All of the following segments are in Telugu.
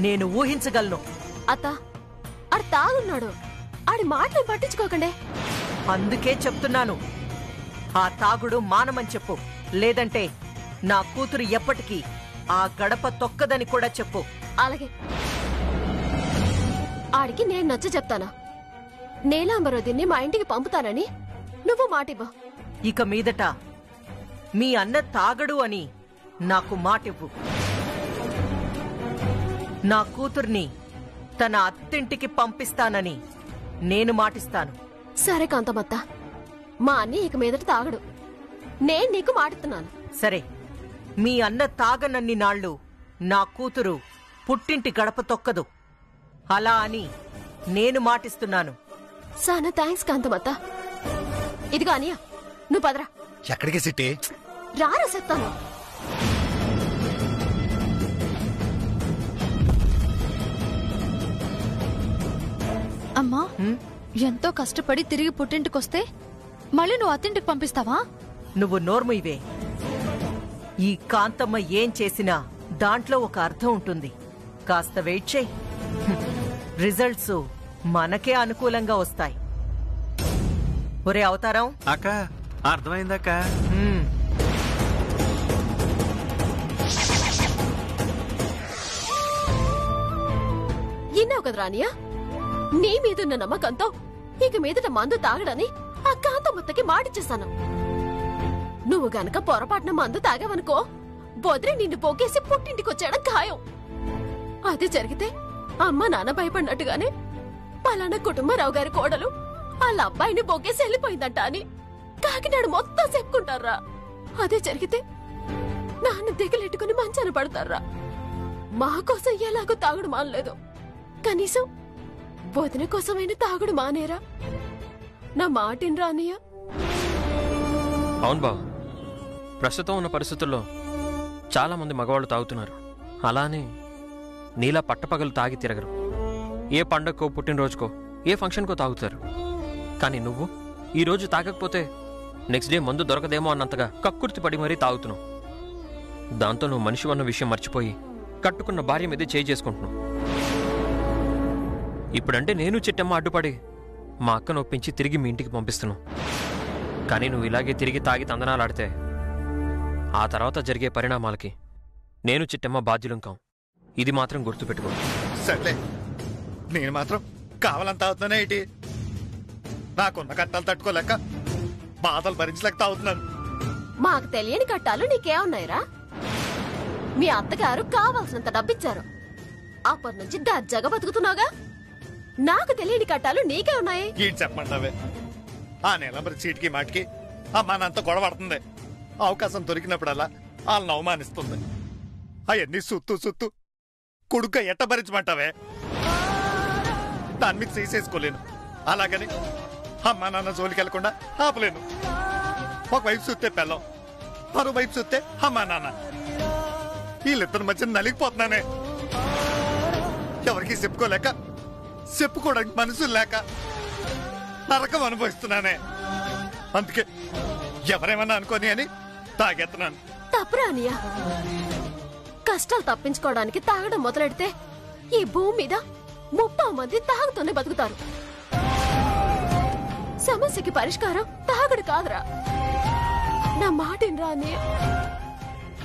నేను ఊహించగలను. అత్త ఆడు తాగున్నాడు, ఆడి మాటలు పట్టించుకోకండి. అందుకే చెప్తున్నాను, ఆ తాగుడు మానమని చెప్పు. లేదంటే నా కూతురు ఎప్పటికీ ఆ గడప తొక్కదని కూడా చెప్పు. అలాగే. ఆడికి నేను నచ్చ చెప్తానా, నీలాంబరోదిని మా ఇంటికి పంపుతానని నువ్వు మాటివ్వు. ఇక మీదట మీ అన్న తాగడు అని నాకు మాటివ్వు. నా కూతుర్ని తన అత్తింటికి పంపిస్తానని నేను మాటిస్తాను. సరే కాంతమత్త, మా అన్ని ఇక మీదట తాగడు, నేను నీకు మాటిస్తున్నాను. సరే, మీ అన్న తాగనన్ని నాళ్ళు నా కూతురు పుట్టింటి గడప తొక్కదు. అలా అని నేను మాటిస్తున్నాను. సానా థ్యాంక్స్ కాంతమత్త. ఇదిగో అనియా, నువ్వు పదరా. ఎక్కడికి సిట్టి? రారా చెప్తాను. అమ్మా, ఎంతో కష్టపడి తిరిగి పుట్టింటికొస్తే మళ్ళీ నువ్వు అత్తింటికి పంపిస్తావా? నువ్వు నోర్ముయివే. ఈ కాంతమ్మ ఏం చేసినా దాంట్లో ఒక అర్థం ఉంటుంది. కాస్త వెయిట్ చేయి, రిజల్ట్స్ మనకే అనుకూలంగా వస్తాయి. ఒరే అవతారం. అక్క అర్థమైందక్క. ఇన్నావు కదరా అనియా, నీ మీదున్న నమ్మకంతో ఇక మీదట మందు తాగడని ఆ కాంతమ్మత్తకి మాటిచ్చేస్తాను. నువ్వు గనక పొరపాటున మందు తాగావనుకో, బొద్రి నిన్ను పోకేసి పుట్టింటికొచ్చాడం ఖాయం. అదే జరిగితే అమ్మ నాన్న భయపడినట్టుగానే పలానా కుటుంబరావు గారి కోడలు వాళ్ళ అబ్బాయిని బొగ్గేసి వెళ్ళిపోయిందంట అని కాకినాడ మొత్తం చెప్పుకుంటారా. అదే జరిగితే నాన్న దిగలెట్టుకుని మంచాన పడతారా. మా కోసం ఎలాగో తాగుడు మానలేదు, కనీసం వదిన కోసమైనా తాగుడు మానేరా. నా మాటిన్రా అన్నయ్య. అవును బావ, ప్రస్తుతం ఉన్న పరిస్థితుల్లో చాలా మంది మగవాళ్ళు తాగుతున్నారు. అలానే నీలా పట్టపగలు తాగి తిరగరు. ఏ పండగకో పుట్టినరోజుకో ఏ ఫంక్షన్కో తాగుతారు. కానీ నువ్వు ఈరోజు తాగకపోతే నెక్స్ట్ డే మందు దొరకదేమో అన్నంతగా కక్కుర్తి పడి మరీ తాగుతున్నావు. దాంతో నువ్వు మనిషి అన్న విషయం మర్చిపోయి కట్టుకున్న భార్య మీదే చేయి చేసుకుంటున్నావు. ఇప్పుడంటే నేను చిట్టమ్మ అడ్డుపడి మా అక్కను ఒప్పించి తిరిగి మీ ఇంటికి పంపిస్తున్నావు. కానీ నువ్వు ఇలాగే తిరిగి తాగి తందనాలాడితే ఆ తర్వాత జరిగే పరిణామాలకి నేను చిట్టమ్మ బాధ్యులం కాం. ఇది మాత్రం గుర్తుపెట్టుకో. సర్లే, నేను మాత్రం కావాలని తాగుతున్నానే ఏంటి? నాకున్న కట్టాలు తట్టుకోలేక బాధలు భరించలేక తాగుతున్నాను. మాకు తెలియని కట్టాలు నీకేమున్నాయిరా? మీ అత్తగారు కావాల్సినంత డబ్బిచ్చారు, అప్పటి నుంచి దర్జాగా బతుకుతున్నావుగా. నాకు తెలియని కట్టాలు నీకే ఉన్నాయి. ఏంటి చెప్పమంటావే? ఆ నెలంబరి చీటికి మాటికి అమ్మానంత గొడవడుతుంది. అవకాశం దొరికినప్పుడల్లా వాళ్ళని అవమానిస్తుంది. అవన్నీ సుత్తు కొడుక ఎట్ట భరించమంటావే? దాని మీద తీసేసుకోలేను. అలాగని అమ్మా నాన్న జోలికి వెళ్లకుండా ఆపలేను. ఒకవైపు చూస్తే పెళ్ళం, మరో వైపు చూస్తే అమ్మా నాన్న. వీళ్ళిద్దరి మధ్య నలిగిపోతున్నానే. ఎవరికి చెప్పుకోలేక, చెప్పుకోవడానికి మనసులు లేక నరకం అనుభవిస్తున్నానే. అందుకే ఎవరేమన్నా అనుకోని అని తాగెత్తున్నాను. తప్పురా అనియా, కష్టాలు తప్పించుకోవడానికి తాగడం మొదలెడితే ఈ భూమి మీద 30 మంది తాగుతూనే బతుకుతారు. సమస్యకి పరిష్కారం తాగడు కాదురా. నా మాటిన్రా అన్నయ్య.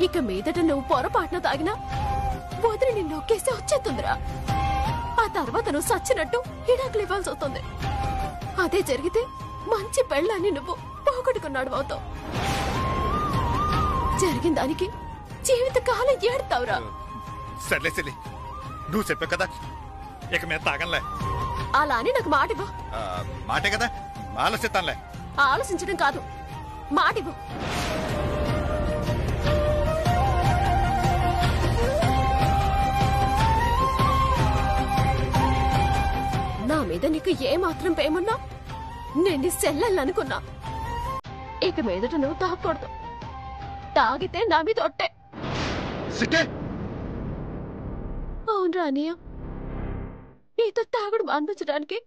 ఇక మీదట నువ్వు పొరపాటున తాగినా వదిలి నిన్ను నొక్కేసి వచ్చేస్తుందిరా. ఆ తర్వాత నువ్వు సచ్చినట్టు హిడాకులు ఇవ్వాల్సి వస్తుంది. అదే జరిగితే మంచి పెళ్ళాన్ని నువ్వు పోగొట్టుకున్నాడు అవుతావు. జరిగిన దానికి జీవితకాలం ఏడుతావురా. సర్లే సిలి, నువ్వు చెప్పావు కదా, ఇక మీద తాగంలే. అలా అని నాకు మాటివ్వు. మాటే కదా, ఆలోచిస్తానులే. ఆలోచించడం కాదు, మాటివ్వు. నా మీద నీకు ఏమాత్రం ప్రేమున్నా నేను సెల్లనుకున్నా. ఇక మీదట నువ్వు తాగకూడదు. తాగితే నా మీద ఒట్టే. అవునరా అనియ, నీతో తాగుడు మాన్పించడానికి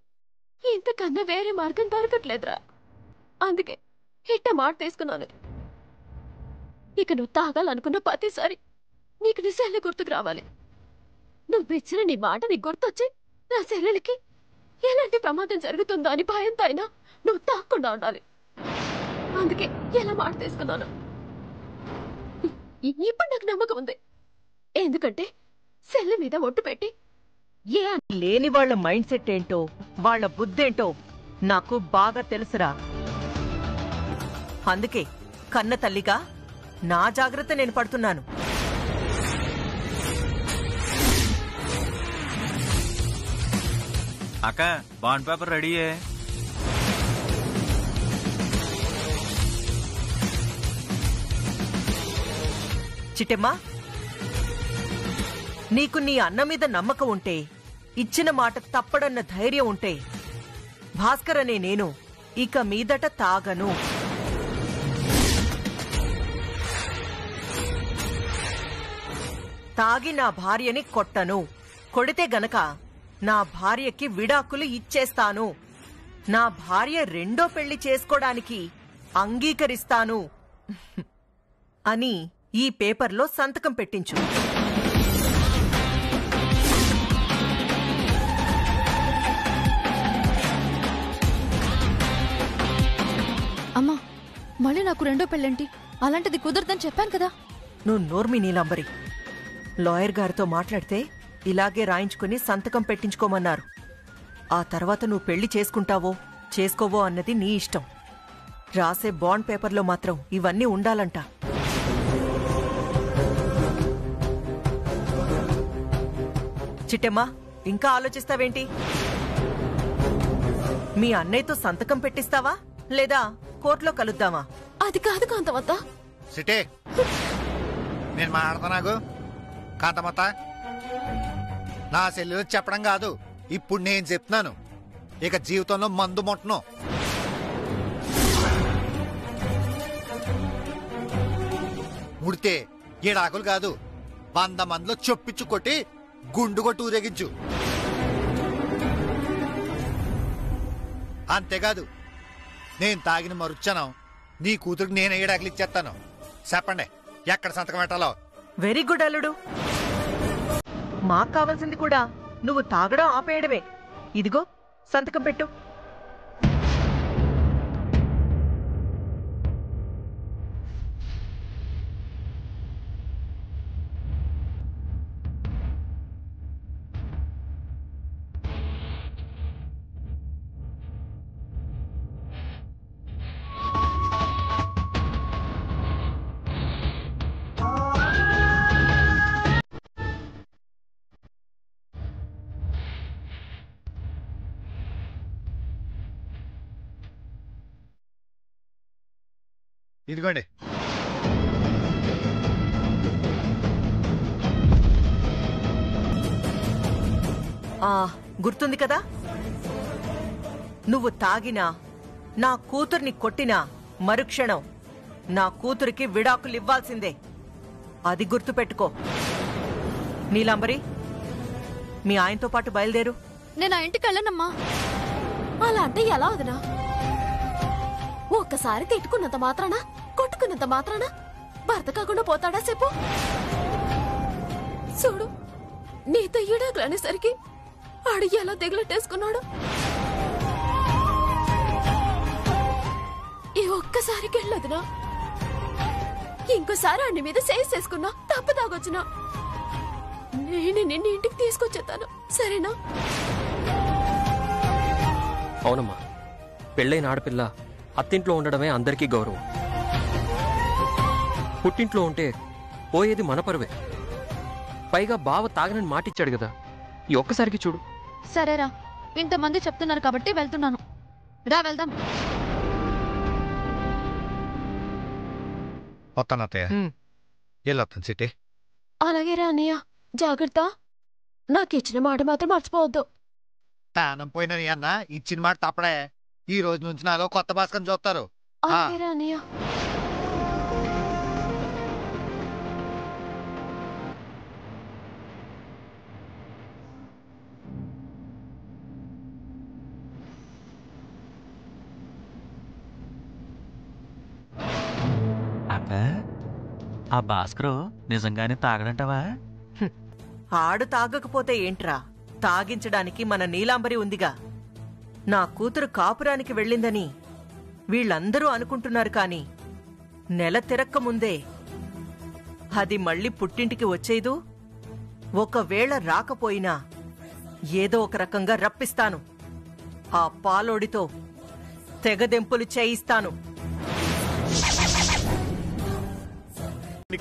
ఇంతకన్నా వేరే మార్గం దొరకట్లేదురా. అందుకే ఇట్ట మాట తీసుకున్నాను. ఇక నువ్వు తాగాలనుకున్న ప్రతిసారి నీకు నీ సెల్ల గుర్తుకు రావాలి. నువ్వు ఇచ్చిన నీ మాట నీకు గుర్తొచ్చి నా చెల్లెలకి ఎలాంటి ప్రమాదం జరుగుతుందో అని భయంతో అయినా నువ్వు తాకుండా ఉండాలి. అందుకే ఎలా మాట తీసుకున్నాను. ఇప్పుడు నాకు నమ్మకం ఉంది. ఎందుకంటే సెల్ల మీద ఒట్టు పెట్టి లేని వాళ్ళ మైండ్ సెట్ ఏంటో, వాళ్ళ బుద్ధేంటో నాకు బాగా తెలుసురా. అందుకే కన్న తల్లిగా నా జాగ్రత్త నేను పడుతున్నాను. అక్క బాండ్ పేపర్ రెడీయే. చిట్టెమ్మా, నీకు నీ అన్న మీద నమ్మకం ఉంటే, ఇచ్చిన మాట తప్పడన్న ధైర్యం ఉంటే, భాస్కర్ అనే నేను ఇక మీదట తాగను. తాగి నా భార్యని కొట్టను. కొడితే గనక నా భార్యకి విడాకులు ఇచ్చేస్తాను. నా భార్య రెండో పెళ్లి చేసుకోవడానికి అంగీకరిస్తాను అని ఈ పేపర్లో సంతకం పెట్టించు. అమ్మా, మళ్ళీ నాకు రెండో పెళ్ళేంటి? అలాంటిది కుదరదని చెప్పాను కదా. నువ్వు నోర్మి నీలంబరి. లాయర్ గారితో మాట్లాడితే ఇలాగే రాయించుకుని సంతకం పెట్టించుకోమన్నారు. ఆ తర్వాత నువ్వు పెళ్లి చేసుకుంటావో చేసుకోవో అన్నది నీ ఇష్టం. రాసే బాండ్ పేపర్లో మాత్రం ఇవన్నీ ఉండాలంట. చిట్టెమ్మా, ఇంకా ఆలోచిస్తావేంటి? మీ అన్నయ్యతో సంతకం పెట్టిస్తావా లేదా కోర్టులో కలుద్దామా? అది కాదు కాంతమత్త. సిటే నేను మాట్లాడతానాగు. కాంతమత్త, నా సెల్లు చెప్పడం కాదు, ఇప్పుడు నేను చెప్తున్నాను. ఇక జీవితంలో మందు మొట్టను. ముడితే 7 ఆకులు కాదు, 100 మందిలో చొప్పించు కొట్టి గుండు కొట్టి ఊరేగించు. అంతేకాదు, నేను తాగిన మరుచ్చనం నీ కూతురికి నేను 7 ఆకులు ఇచ్చేస్తాను. చెప్పండి, ఎక్కడ సంతకం పెట్టాలో. వెరీ గుడ్ అల్లుడు. మాకు కావాల్సింది కూడా నువ్వు తాగడం ఆపేయడమే. ఇదిగో సంతకం పెట్టు. ఇదిగోండి. గుర్తుంది కదా, నువ్వు తాగినా నా కూతుర్ని కొట్టినా మరుక్షణం నా కూతురికి విడాకులు ఇవ్వాల్సిందే. అది గుర్తుపెట్టుకో. నీలాంబరి, మీ ఆయనతో పాటు బయలుదేరు. నేను ఆ ఇంటికి వెళ్ళనమ్మా. అలా అంటే ఎలా వదినా? ఒక్కసారి తిట్టుకున్నంత మాత్రాన, కొట్టుకున్నంత మాత్రాన భర్త కాకుండా పోతాడా చెప్పు? చూడు, నీతో ఈడాకులు అనేసరికి ఆడు ఎలా దిగులెట్టేసుకున్నాడు. ఈ ఒక్కసారికి వెళ్ళదునా, ఇంకోసారి ఆడి మీద చేసుకున్నా తప్పు తాగొచ్చునా నేను నిన్ను ఇంటికి తీసుకొచ్చేస్తాను, సరేనా? అవునమ్మా, పెళ్ళైన ఆడపిల్ల అత్తింట్లో ఉండడమే అందరికీ గౌరవం. పుట్టింట్లో ఉంటే పోయేది మన పరువే. పైగా బావ తాగనని మాటిచ్చాడు కదా, ఈ ఒక్కసారికి చూడు. సరేరా, ఇంతమంది చెప్తున్నారు కాబట్టి వెళ్తున్నాను. రా వెళ్దాం. వస్తాను అత్తయ్య. వెళ్ళొస్తాను సిటీ. అలాగే రా అన్నయ్య, జాగ్రత్త. నాకు ఇచ్చిన మాట మాత్రం మర్చిపోవద్దు. తానం పోయిన నీ అన్న ఇచ్చిన మాట తప్పడే. ఈ రోజు నుంచి నాలో కొత్త భాస్కర్ చూస్తారు. అలాగే రా అన్నయ్య. అక్క, ఆ భాస్కరు నిజంగానే తాగడంటావా? ఆడు తాగకపోతే ఏంట్రా, తాగించడానికి మన నీలాంబరి ఉందిగా. నా కూతురు కాపురానికి వెళ్ళిందని వీళ్ళందరూ అనుకుంటున్నారు కాని నెల తిరక్కముందే అది మళ్ళీ పుట్టింటికి వచ్చేదు. ఒకవేళ రాకపోయినా ఏదో ఒక రకంగా రప్పిస్తాను. ఆ పాలోడితో తెగదెంపులు చేయిస్తాను.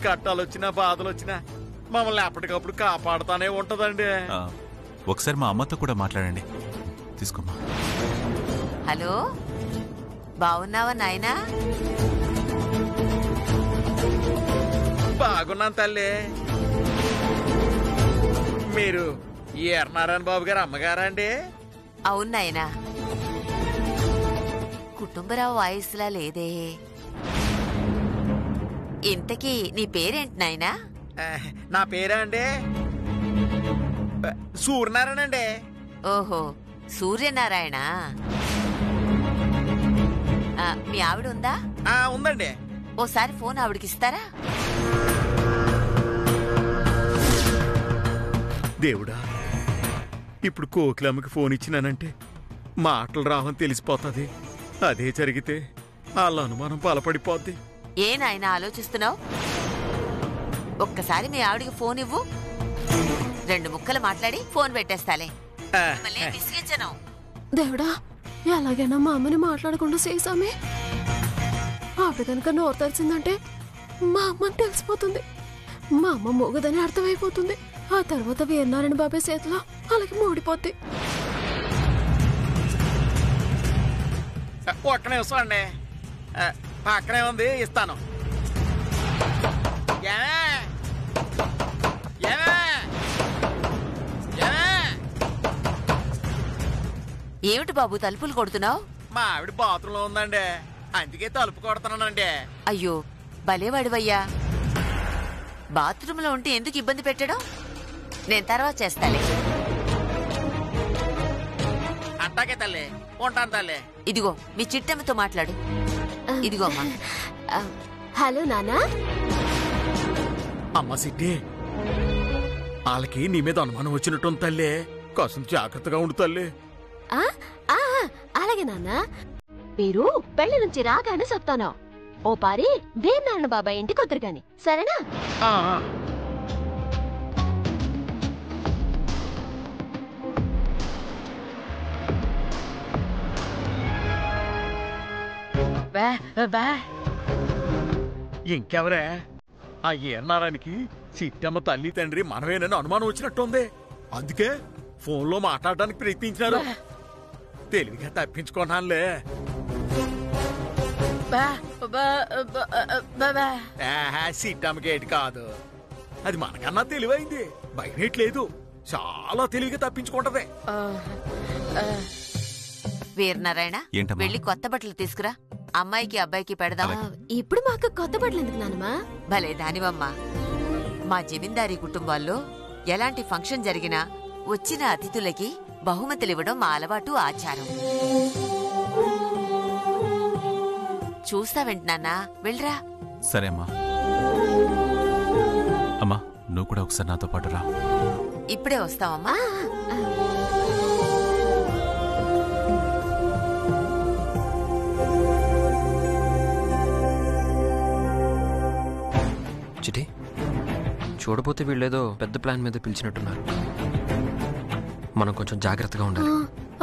కట్టాలొచ్చినా బాధలొచ్చినా మమ్మల్ని ఎప్పటికప్పుడు కాపాడుతానే ఉంటదండి. ఒకసారి మా అమ్మతో కూడా మాట్లాడండి. తీసుకోమ్మా. హలో, బాగున్నావా నాయనా? బాగున్నాను తల్లి. మీరు ఈ నారాయణ బాబు గారు అమ్మగారా అండి? అవును నాయనా. కుటుంబరావు వాయిస్లా లేదే. ఇంతకీ నీ పేరేంటి నాయనా? నా పేరా అండి సూర్యనారాయణ అండి. ఓహో, సూర్యనారాయణ. మీ ఆవిడ ఉందా? ఉందండి. ఓసారి ఫోన్ ఆవిడకిస్తారా? దేవుడా, ఇప్పుడు కోకిలమ్మకి ఫోన్ ఇచ్చినానంటే మాటలు రావని తెలిసిపోతుంది. అదే జరిగితే వాళ్ళ అనుమానం బలపడిపోద్ది. ఏ నాయనా ఆలోచిస్తున్నావు? ఒక్కసారి మీ ఆవిడికి ఫోన్ ఇవ్వు. 2 ముక్కలు మాట్లాడి ఫోన్ పెట్టేస్తాలే. మిమ్మల్ని విసిగించను. దేవుడా, ఎలాగైనా మా అమ్మని మాట్లాడకుండా చేసామే. ఆవిడ కనుక నోరు తెరిచిందంటే మా అమ్మని తెలిసిపోతుంది. మా అమ్మ మొగదని అర్థమైపోతుంది. ఆ తర్వాత వీరనారాయణ బాబాయ్ చేతిలో అలాగే మూడిపోద్ది. ఒక్క నిమిషం అండి, పక్కనే ఉంది, ఇస్తాను. ఏమిటి బాబు తలుపులు కొడుతున్నావు? మా ఆవిడ బాత్రూంలో ఉందండి, అందుకే తలుపు కొడుతున్నానండి. అయ్యో, భలేవాడివయ్యా. బాత్రూంలో ఉంటే ఎందుకు ఇబ్బంది పెట్టడం? నేను తర్వాత చేస్తాలే. అట్టాకే తల్లి, ఉంటాను తల్లి. ఇదిగో మీ చిట్టమ్మతో మాట్లాడు. ఇదిగో అమ్మా. హలో నానా. అమ్మ సిట్టి, వాళ్ళకి నీ మీద అనుమానం వచ్చినట్టుంది తల్లి. కాసం జాగ్రత్తగా ఉండు తల్లి. అలాగే నాన్న. మీరు పెళ్లి నుంచి రాగానే చెప్తాను. ఓ పారి వీరనారాయణ బాబాయ్ ఇంటికి వద్దరు గాని, సరేనా? ఇంకెవరే? ఆ ఏనారానికి సిట్టమ్మ తల్లి తండ్రి మనమేనని అనుమానం వచ్చినట్టుంది. అందుకే ఫోన్లో మాట్లాడడానికి ప్రయత్నించినారు. తెలివిగా తప్పించుకున్నానులే. సిట్టమ్మకి ఏంటి కాదు, అది మనకన్నా తెలివైంది. భయమేట్లేదు, చాలా తెలివిగా తప్పించుకుంటది. వీరనారాయణ, ఏంటమ్మా? వెళ్ళి కొత్త బట్టలు తీసుకురా. అమ్మాయికి అబ్బాయికి పెడదాం. ఇప్పుడు మాకు కొత్త బట్టలు ఎందుకు నానమ్మా? భలే దానివమ్మా. మా జమీందారీ కుటుంబాల్లో ఎలాంటి ఫంక్షన్ జరిగినా వచ్చిన అతిథులకి బహుమతులివ్వడం మా అలవాటు, ఆచారం. చూస్తావేంటి నాన్నా? వెళ్ళరా. సరే అమ్మా. అమ్మా, నువ్వు కూడా ఒకసారి నాతో పాటు రా. ఇప్పుడే వస్తావమ్మా. చిటి, చూడబోతే వీళ్ళేదో పెద్ద ప్లాన్ మీద పిలిచినట్టున్నారు. మనం కొంచెం జాగ్రత్తగా ఉండాలి.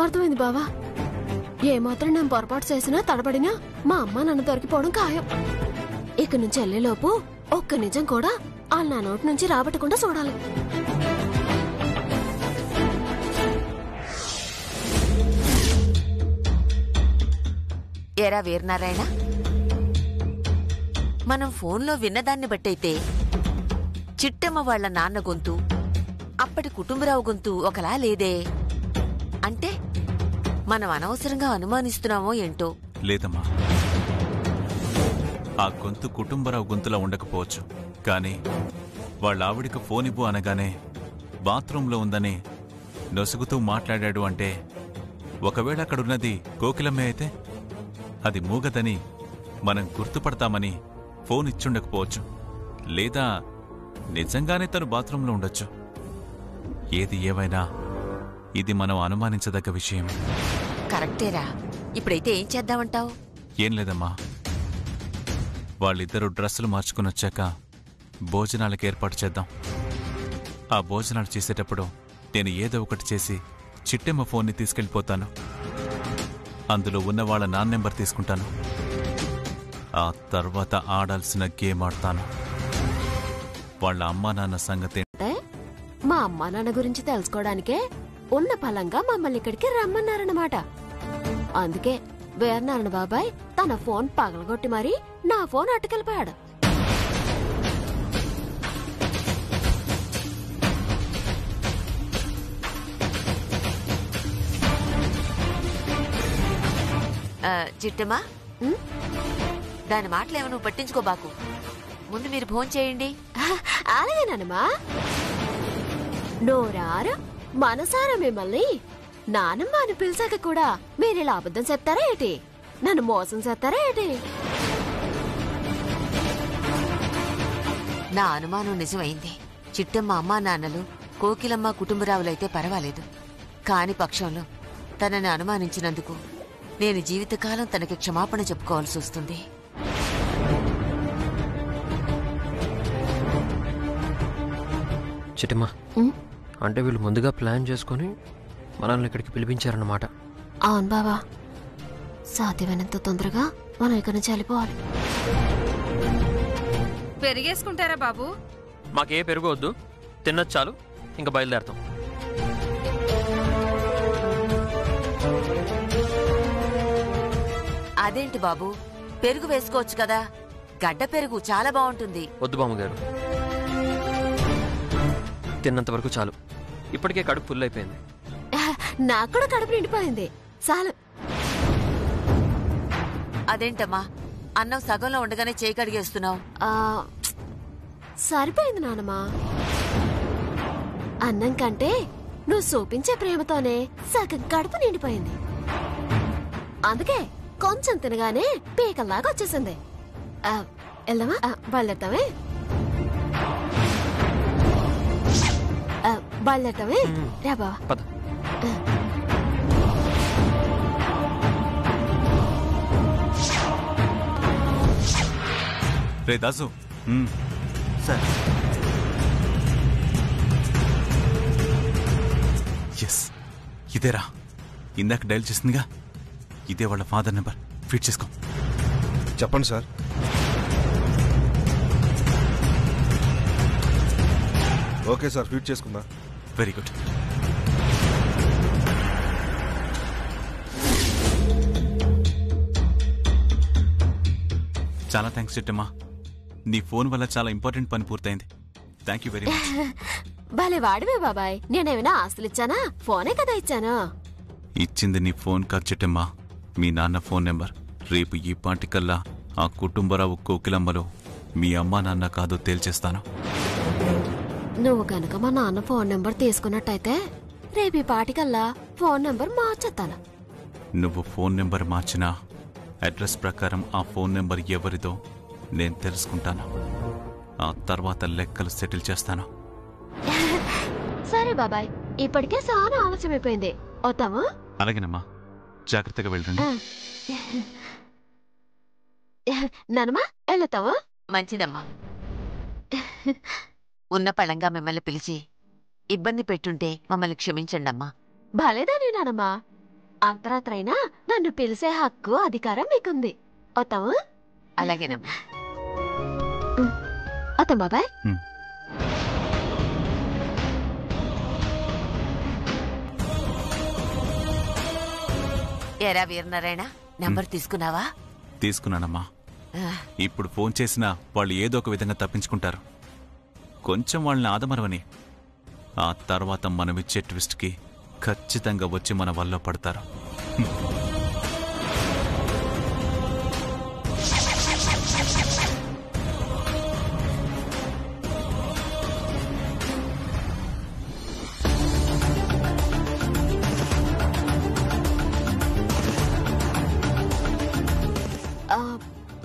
అర్థమైంది బావా. ఏమాత్రం నేను పొరపాటు చేసినా తడబడినా మా అమ్మ నన్ను దొరికిపోవడం ఖాయం. ఇక నుంచి వెళ్లేలోపు ఒక్క నిజం కూడా వాళ్ళ నా నోటి నుంచి రాబట్టకుండా చూడాలి. ఏరా వీరనారాయణ, మనం ఫోన్లో విన్నదాన్ని బట్టయితే చిట్టమ్మ వాళ్ల నాన్న గొంతు, అప్పటి కుటుంబరావు గొంతు ఒకలా లేదే. అంటే మనం అనవసరంగా అనుమానిస్తున్నామో ఏంటో. లేదమ్మా, ఆ గొంతు కుటుంబరావు గొంతులా ఉండకపోవచ్చు. కానీ వాళ్ళ ఆవిడికి ఫోన్ ఇవ్వు అనగానే బాత్రూంలో ఉందని నొసుగుతూ మాట్లాడాడు అంటే, ఒకవేళ అక్కడున్నది కోకిలమ్మే అయితే అది మూగదని మనం గుర్తుపడతామని ఫోన్ ఇచ్చుండకపోవచ్చు. లేదా నిజంగానే తను బాత్రూంలో ఉండొచ్చు. ఏది ఏవైనా ఇది మనం అనుమానించదగ్గ విషయం. కరెక్టేరా. ఇప్పుడైతే ఏం చేద్దామంటావు? ఏం లేదమ్మా, వాళ్ళిద్దరూ డ్రెస్సులు మార్చుకుని వచ్చాక భోజనాలకు ఏర్పాటు చేద్దాం. ఆ భోజనాలు చేసేటప్పుడు నేను ఏదో ఒకటి చేసి చిట్టెమ్మ ఫోన్ని తీసుకెళ్ళిపోతాను. అందులో ఉన్న వాళ్ళ నాన్న నెంబర్ తీసుకుంటాను. ఆ తర్వాత ఆడాల్సిన గేమ్ ఆడతాను. వాళ్ళ అమ్మా నాన్న సంగతి మా అమ్మా నాన్న గురించి తెలుసుకోవడానికే ఉన్న ఫలంగా మమ్మల్ని ఇక్కడికి రమ్మన్నారన్నమాట. అందుకే వీరనారాయణ బాబాయ్ తన ఫోన్ పగలగొట్టి మరీ నా ఫోన్ అట్టుకెళ్ళిపోయాడు. చిట్టమ్మా, దాని మాటలేమో నువ్వు పట్టించుకోబాకు. ముందు మీరు ఫోన్ చేయండి. అలాగేనమ్మా. నోరారు మనసారా మిమ్మల్ని నానమ్మ అని పిలిచాక కూడా మీరిలా అబద్ధం చెప్తారా ఏంటి? నన్ను మోసం చేస్తారా ఏంటి? నా అనుమానం నిజమైంది. చిట్టమ్మ అమ్మా నాన్నలు కోకిలమ్మ కుటుంబరావులైతే పర్వాలేదు. కాని పక్షంలో తనని అనుమానించినందుకు నేను జీవితకాలం తనకి క్షమాపణ చెప్పుకోవాల్సి వస్తుంది. చిట్టమ్మా, అంటే వీళ్ళు ముందుగా ప్లాన్ చేసుకుని మనల్ని ఇక్కడికి పిలిపించారన్నమాట. అవును బావా, సాధ్యమైనంత తొందరగా మనం ఇక్కడ నుంచి వెళ్ళిపోవాలి. పెరిగేసుకుంటారా బాబు? మాకే పెరుగొద్దు, తిన్నది చాలు. ఇంకా బయలుదేరతాం. అదేంటి బాబు, పెరుగు వేసుకోవచ్చు కదా. గడ్డ పెరుగు చాలా బాగుంటుంది. వద్దు బామ్మగారు, తిన్నంత వరకు చాలు. ఇప్పటికే కడుపు ఫుల్ అయిపోయింది. నాకు కూడా కడుపు నిండిపోయింది. చాలు. అదేంటమ్మా, అన్నం సగంలో ఉండగానే చేయి కడిగేస్తున్నావు? సరిపోయింది నానమ్మా. అన్నం కంటే నువ్వు చూపించే ప్రేమతోనే సగం కడుపు నిండిపోయింది. అందుకే కొంచెం తినగానే పీకల్లాగా వచ్చేసింది. వెళ్దామా? బయలుదేరతామే. బయలుదేరతామే. రా బావా. రే దాసు. సార్. ఎస్, ఇదేరా ఇందాక డైల్ చేసిందిగా. ఇదే వాళ్ళ ఫాదర్ నెంబర్. ఫీడ్ చేసుకో. చెప్పండి సార్. ఓకే సార్, ఫీడ్ చేసుకుందా. Very good. చాలా థ్యాంక్స్ చిట్టమ్మా. నీ ఫోన్ వల్ల చాలా ఇంపార్టెంట్ పని పూర్తయింది. Thank you very much. భలే వాడివే బాబాయ్. నేనేమైనా ఆస్తులు ఇచ్చానా? ఫోనే కదా ఇచ్చాను. ఇచ్చింది నీ ఫోన్ కాదు చిట్టమ్మా, మీ నాన్న ఫోన్ నెంబర్. రేపు ఈ పాటికల్లా ఆ కుటుంబరావు కోకిలమ్మలో మీ అమ్మా నాన్న కాదో తేల్చేస్తాను. నువ్వు కనుక మా నాన్న ఫోన్ నెంబర్ తీసుకున్నట్టయితే రేపు ఈ పాటికల్లా ఫోన్ నెంబర్ మార్చేస్తాను. నువ్వు ఫోన్ నెంబర్ మార్చినా అడ్రస్ ప్రకారం ఆ ఫోన్ నెంబర్ ఎవరిదో నేను తెలుసుకుంటాను. ఆ తర్వాత లెక్కలు సెటిల్ చేస్తాను. సరే బాబాయ్, ఇప్పటికే చాలా ఆలస్యమైపోయింది. వస్తాము. అలాగేనమ్మా, జాగ్రత్తగా వెళ్ళండి. నానమ్మా వెళ్తావా? మంచిదమ్మా. ఉన్న పళంగా మిమ్మల్ని పిలిచి ఇబ్బంది పెట్టుంటే మమ్మల్ని క్షమించండి అమ్మా. భలేదాని నానమ్మా. అంతరాత్రైనా నన్ను పిలిచే హక్కు అధికారం మీకుంది. వస్తాము. అలాగేనమ్మా. వస్తాం బాబాయ్. ఏరా వీరనారాయణ, నంబర్ తీసుకున్నావా? తీసుకున్నానమ్మా. ఇప్పుడు ఫోన్ చేసినా వాళ్ళు ఏదో ఒక విధంగా తప్పించుకుంటారు. కొంచెం వాళ్ళని ఆదమరవని. ఆ తర్వాత మనమిచ్చే ట్విస్ట్కి ఖచ్చితంగా వచ్చి మన వల్ల పడతారు.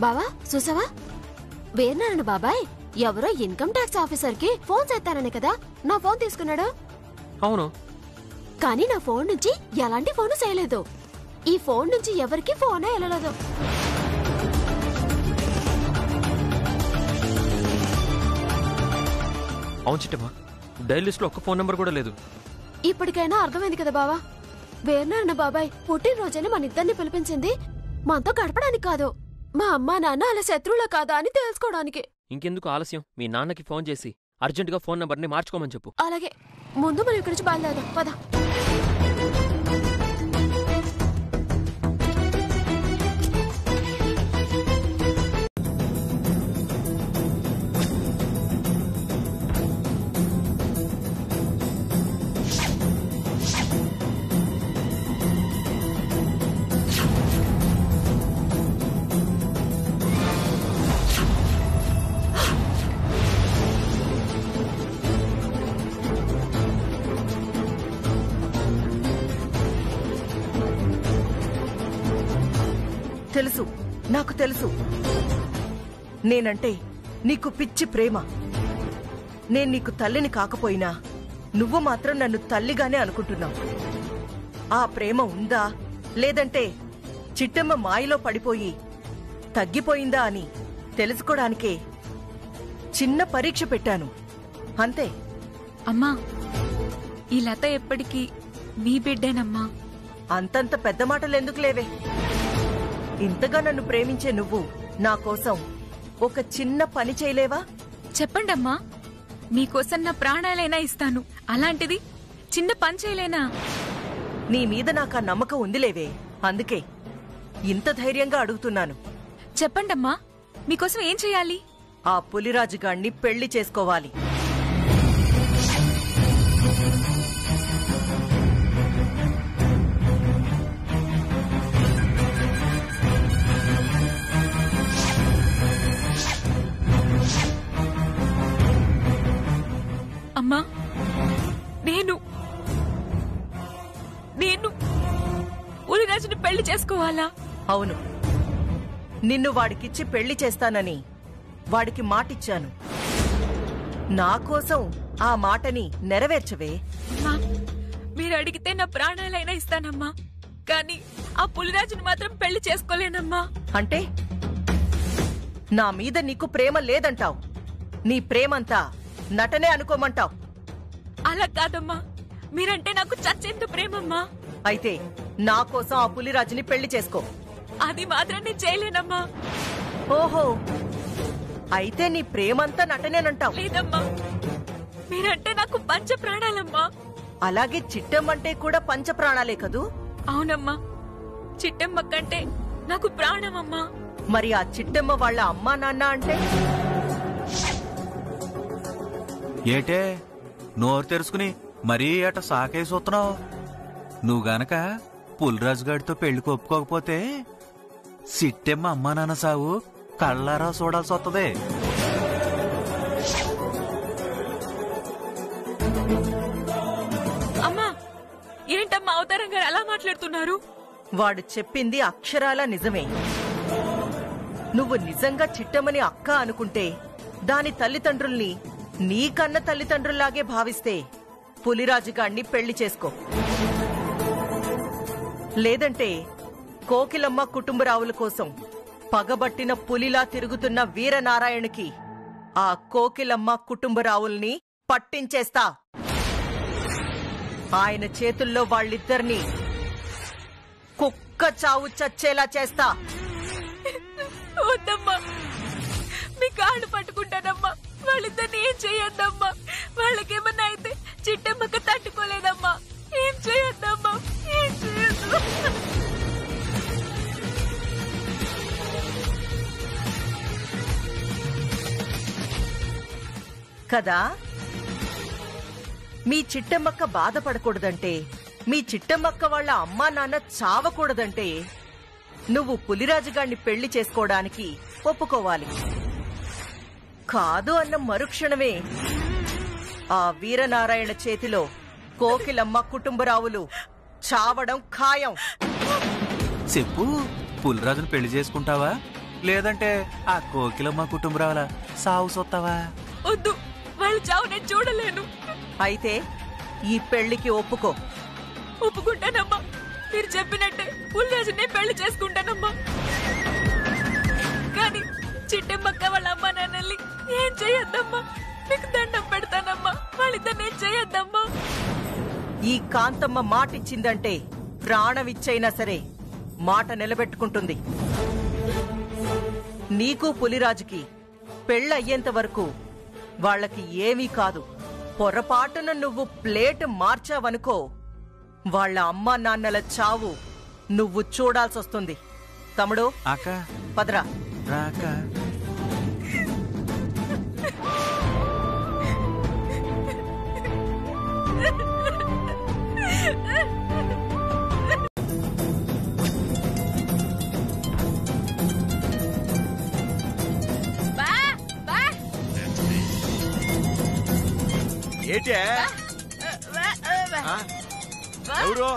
బావా చూసావా? వీరనారాయణ బాబాయ్ ఎవరో ఇన్కమ్ ట్యాక్స్ ఆఫీసర్ కి ఫోన్ చేస్తానని కదా నా ఫోన్ తీసుకున్నాడు. అవును. కానీ నా ఫోన్ నుంచి ఎలాంటి ఫోను చేయలేదు. ఈ ఫోన్ నుంచి ఎవరికి ఫోన్ వెళ్ళలేదు. అవును చిట్టమ్మా, డైల్ లిస్ట్ లో ఒక్క ఫోన్ నెంబర్ కూడా లేదు. ఇప్పటికైనా అర్థమైంది కదా బావా, వేర్నారాయణ బాబాయ్ పుట్టినరోజని మన ఇద్దరిని పిలిపించింది మనతో గడపడానికి కాదు, మా అమ్మా నాన్న అలా శత్రువులా కాదా అని తెలుసుకోవడానికి. ఇంకెందుకు ఆలస్యం, మీ నాన్నకి ఫోన్ చేసి అర్జెంటుగా ఫోన్ నంబర్ని మార్చుకోమని చెప్పు. అలాగే, ముందు మనం ఇక్కడి నుంచి బయలుదేరదాం పద. తెలుసు, నాకు తెలుసు. నేనంటే నీకు పిచ్చి ప్రేమ. నేను నీకు తల్లిని కాకపోయినా నువ్వు మాత్రం నన్ను తల్లిగానే అనుకుంటున్నావు. ఆ ప్రేమ ఉందా లేదంటే చిట్టమ్మ మాయలో పడిపోయి తగ్గిపోయిందా అని తెలుసుకోవడానికే చిన్న పరీక్ష పెట్టాను, అంతే. అమ్మా, ఈ లత ఎప్పటికీ మీ బిడ్డేనమ్మా. అంతంత పెద్ద మాటలు ఎందుకు లేవే? ఇంతగా నన్ను ప్రేమించే నువ్వు నా కోసం ఒక చిన్న పని చేయలేవా? చెప్పండమ్మా, మీకోసం నా ప్రాణాలైనా ఇస్తాను, అలాంటిది చిన్న పని చేయలేనా? నీ మీద నాకు ఆ నమ్మకం ఉందిలేవే, అందుకే ఇంత ధైర్యంగా అడుగుతున్నాను. చెప్పండమ్మా, మీకోసం ఏం చేయాలి? ఆ పులిరాజుగాణ్ణి పెళ్లి చేసుకోవాలి. అమ్మా, నేను పులిరాజుని పెళ్లి చేసుకోవాలా? అవును, నిన్ను వాడికిచ్చి పెళ్లి చేస్తానని వాడికి మాటిచ్చాను. నా కోసం ఆ మాటని నెరవేర్చవే. అమ్మా, మీరు అడిగితే నా ప్రాణాలైనా ఇస్తానమ్మా, కానీ ఆ పులిరాజుని మాత్రం పెళ్లి చేసుకోలేనమ్మా. అంటే నా మీద నీకు ప్రేమ లేదంటావు, నీ ప్రేమంతా నటనే అనుకోమంటావు. అలా కాదమ్మా, మీరంటే నాకు చచ్చేంత ప్రేమమ్మా. అయితే నా కోసం ఆ పులిరాజుని పెళ్లి చేసుకో. అది మాత్రం నేను చేయలేనమ్మా. ఓహో, అయితే నీ ప్రేమంతా నటనేనంటావు. లేదమ్మా, మీరంటే నాకు పంచ ప్రాణాలమ్మా. అలాగే చిట్టమ్మంటే కూడా పంచ ప్రాణాలే కదూ? అవునమ్మా, చిట్టమ్మ కంటే నాకు ప్రాణమమ్మా. మరి ఆ చిట్టమ్మ వాళ్ళ అమ్మా నాన్న అంటే? ఏటే నోరు తెరుచుకుని మరీ అట సాకేసి వస్తున్నావు? నువ్వు గనక పులిరాజు గారితో పెళ్లికి ఒప్పుకోకపోతే సిట్టెమ్మ అమ్మా నాన్న సావు కళ్ళారా చూడాల్సి వస్తుంది. అమ్మా, ఏంటమ్మా అవతారం గారు అలా మాట్లాడుతున్నారు? వాడు చెప్పింది అక్షరాల నిజమే. నువ్వు నిజంగా చిట్టమ్మని అక్క అనుకుంటే దాని తల్లిదండ్రుల్ని నీకన్న తల్లిదండ్రుల్లాగే భావిస్తే పులిరాజుగాణ్ణి పెళ్లి చేసుకో. లేదంటే కోకిలమ్మ కుటుంబరావుల కోసం పగబట్టిన పులిలా తిరుగుతున్న వీరనారాయణకి ఆ కోకిలమ్మ కుటుంబరావుల్ని పట్టించేస్తా. ఆయన చేతుల్లో వాళ్ళిద్దరినీ కుక్క చావు చచ్చేలా చేస్తా. వద్దమ్మా, మీ కాళ్ళు పట్టుకుంటానమ్మా. వాళ్ళిద్దరిని ఏం చేయొద్దమ్మా. వాళ్ళకేమన్నా అయితే చిట్టమ్మక్క తట్టుకోలేదమ్మా. ఏం చేయొద్దమ్మా, ఏం చేయొద్దు. కదా, మీ చిట్టమ్మక్క బాధపడకూడదంటే, మీ చిట్టమ్మక్క వాళ్ళ అమ్మా నాన్న చావకూడదంటే నువ్వు పులిరాజుగాణ్ణి పెళ్లి చేసుకోవడానికి ఒప్పుకోవాలి. కాదు అన్న మరుక్షణమే ఆ వీరనారాయణ చేతిలో కోకిలమ్మ కుటుంబరావులు చావడం ఖాయం. చెప్పు, పులిరాజును పెళ్లి చేసుకుంటావా లేదంటే ఆ కోకిలమ్మ కుటుంబరావుల సావు సొత్తావా? వద్దు, వాళ్ళ చావు నేను చూడలేను. అయితే ఈ పెళ్లికి ఒప్పుకో. ఒప్పుకుంటానమ్మా. మీరు చెప్పినట్టే పుల్రాజునే పెళ్లి చేసుకుంటానమ్మా. కానీ చిట్టమ్మక్క వాళ్ళ అమ్మ నాన్నల్ని ఏం చేయొద్దమ్మా. మీకు దండం పెడతానమ్మా. వాళ్ళిద్దరిని ఏం చేయొద్దమ్మా. ఈ కాంతమ్మ మాటిచ్చిందంటే ప్రాణమిచ్చైనా సరే మాట నిలబెట్టుకుంటుంది. నీకు పులిరాజుకి పెళ్ళయ్యేంత వరకు వాళ్ళకి ఏమీ కాదు. పొరపాటున నువ్వు ప్లేట్ మార్చావనుకో, వాళ్ళ అమ్మా నాన్నల చావు నువ్వు చూడాల్సొస్తుంది. తమ్ముడు అక్క పదరా. రాక ఏంటే ఎవరు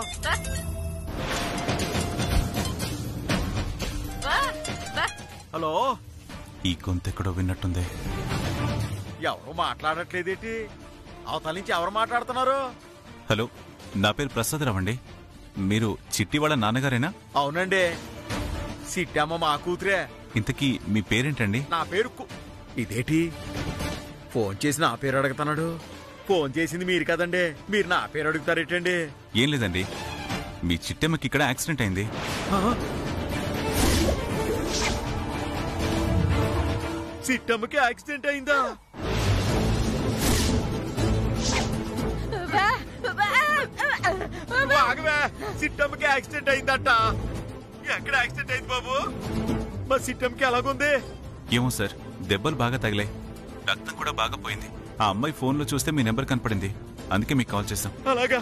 హలో ఈ గొంతెక్కడో విన్నట్టుంది. ఎవరు మాట్లాడట్లేదేంటి? అవతల నుంచి ఎవరు మాట్లాడుతున్నారు? హలో, నా పేరు ప్రసాదరావు అండి. మీరు చిట్టి వాళ్ళ నాన్నగారేనా? అవునండి, సిట్టమ్మ మా కూతురే. ఇంతకీ మీ పేరేంటండి? నా పేరు ఇదేటి ఫోన్ చేసి నా పేరు అడుగుతున్నాడు? ఫోన్ చేసింది మీరు కదండి, మీరు నా పేరు అడుగుతారేటండి? ఏం లేదండి, మీ చిట్టమ్మకి ఇక్కడ యాక్సిడెంట్ అయింది. సిట్టమ్మకి యాక్సిడెంట్ అయిందా? ఆగవే, సిట్టమ్మకి యాక్సిడెంట్ అయిందట. ఎక్కడ యాక్సిడెంట్ అయింది బాబు? మా సిట్టమ్మకి ఎలాగుంది? ఏమో సార్, దెబ్బలు బాగా తగిలాయి, రక్తం కూడా బాగా పోయింది. ఆ అమ్మాయి ఫోన్లో చూస్తే మీ నెంబర్ కనపడింది, అందుకే మీకు కాల్ చేశాం. అలాగా?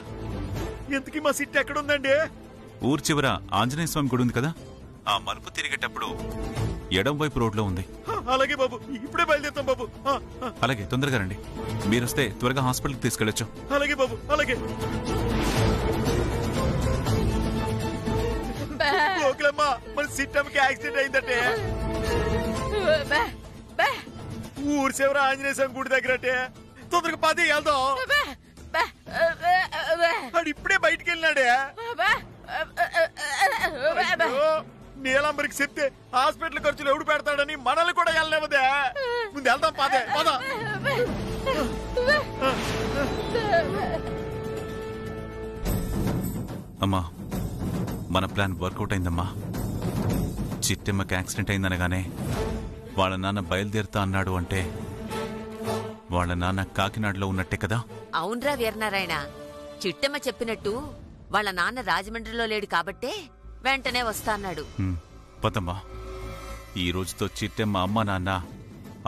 ఎందుకు మా సిట్ ఎక్కడుందండి? ఊరు చివర ఆంజనేయ స్వామి గుడి ఉంది కదా, ఆ మలుపు తిరిగేటప్పుడు ఎడం వైపు రోడ్లో ఉంది. అలాగే బాబు, ఇప్పుడే బయలుదేరుతాం బాబు. అలాగే, తొందరగా రండి. మీరొస్తే త్వరగా హాస్పిటల్కి తీసుకెళ్ళొచ్చు. అలాగే బాబు, అలాగే. ఓకేమ్మా, మన సిట్టమ్మకి యాక్సిడెంట్ అయిందంటే ఊరు చివర ఆంజనేయ స్వామి గుడి దగ్గర అంటే తొందరగా పది వెళ్దాం. వాడు ఇప్పుడే బయటికి వెళ్ళినాడే. నీలంబరికి చెప్తే హాస్పిటల్ ఖర్చులు ఎవడు పెడతాడని మనల్ని కూడా వెళ్ళలేవదే. ముందు వెళ్దాం, పదే పద. అమ్మా, మన ప్లాన్ వర్కౌట్ అయిందమ్మా. చిట్టమ్మకి యాక్సిడెంట్ అయిందనగానే వాళ్ళ నాన్న బయలుదేరుతా అన్నాడు అంటే వాళ్ళ నాన్న కాకినాడలో ఉన్నట్టే కదా? అవునరా వీరనారాయణ, చిట్టమ్మ చెప్పినట్టు వాళ్ళ నాన్న రాజమండ్రిలో లేడు కాబట్టే వెంటనే వస్తా అన్నాడు. పదమ్మా, ఈ రోజుతో చిట్టమ్మ అమ్మ నాన్న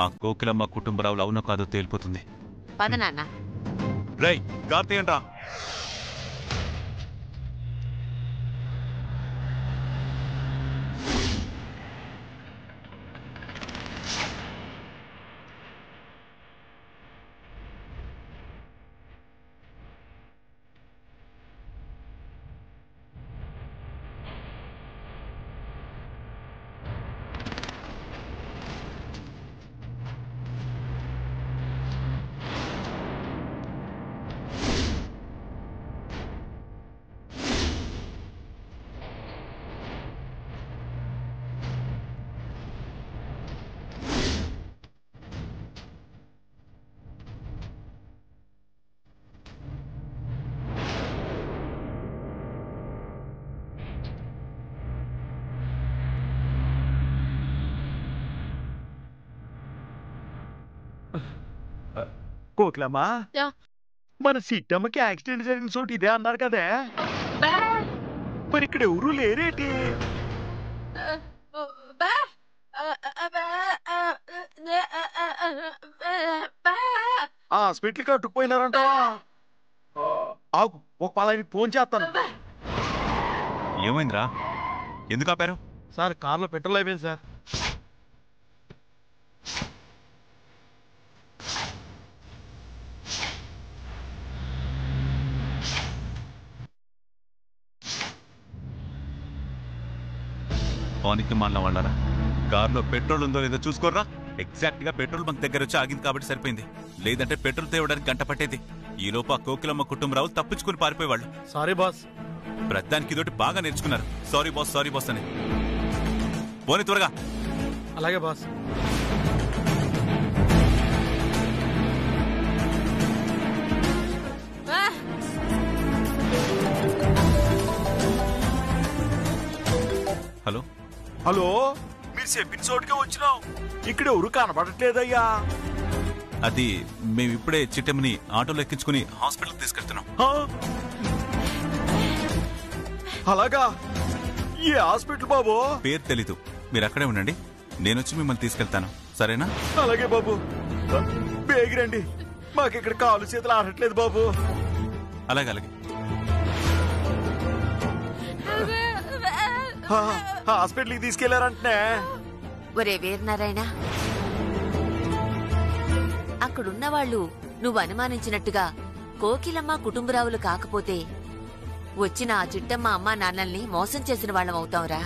ఆ కోకిలమ్మ కుటుంబరావులు అవునో కాదో తేలిపోతుంది. పద నాన్న. రై కార్తీయంట. కోకిలమ్మా, మన సిట్టమ్మకి యాక్సిడెంట్ జరిగిన చోటు ఇదే అన్నారు కదా, మరి ఇక్కడ ఎవరూ లేరేటి? హాస్పిటల్కి అట్టుకుపోయినారంటావా? ఆగు, ఒక 15 ఫోన్ చేస్తాను. ఏమైందిరా, ఎందుకు ఆపారు? సార్, కార్లో పెట్రోల్ అయిపోయింది సార్. పవనికి మాలిన వాళ్ళరా, కార్లో పెట్రోల్ ఉందో లేదో చూసుకోర్రా. ఎగ్జాక్ట్ గా పెట్రోల్ బంక్ దగ్గర వచ్చి ఆగింది కాబట్టి సరిపోయింది, లేదంటే పెట్రోల్ తేవడానికి గంట పట్టేది. ఈలోపు ఆ కోకిలమ్మ కుటుంబరావు తప్పించుకుని పారిపోయేవాళ్ళు. Sorry boss. ప్రతిదానికి ఇదోటి బాగా నేర్చుకున్నారు. సారీ బాస్ అని. పోనీ త్వరగా. అలాగే బాస్. హలో హలో, మీరు చెప్పిన చోటుకే వచ్చినాం. ఇక్కడ ఎవరు కనబడట్లేదయ్యా. అది మేమిప్పుడే చిట్టమ్మని ఆటోలో ఎక్కించుకుని హాస్పిటల్ తీసుకెళ్తున్నాం. అలాగా? ఏ హాస్పిటల్ బాబు? పేరు తెలీదు, మీరు అక్కడే ఉండండి, నేనొచ్చి మిమ్మల్ని తీసుకెళ్తాను, సరేనా? అలాగే బాబు, బేగిరండి, మాకిక్కడ కాలు చేతులు ఆడట్లేదు బాబు. అలాగే. హాస్పిటల్కి తీసుకెళ్లారంటే. ఒరే వీరనారాయణ, అక్కడున్న వాళ్ళు నువ్వు అనుమానించినట్టుగా కోకిలమ్మ కుటుంబరావులు కాకపోతే వచ్చిన ఆ చిట్టమ్మ అమ్మా నాన్నల్ని మోసం చేసిన వాళ్ళం అవుతావురా.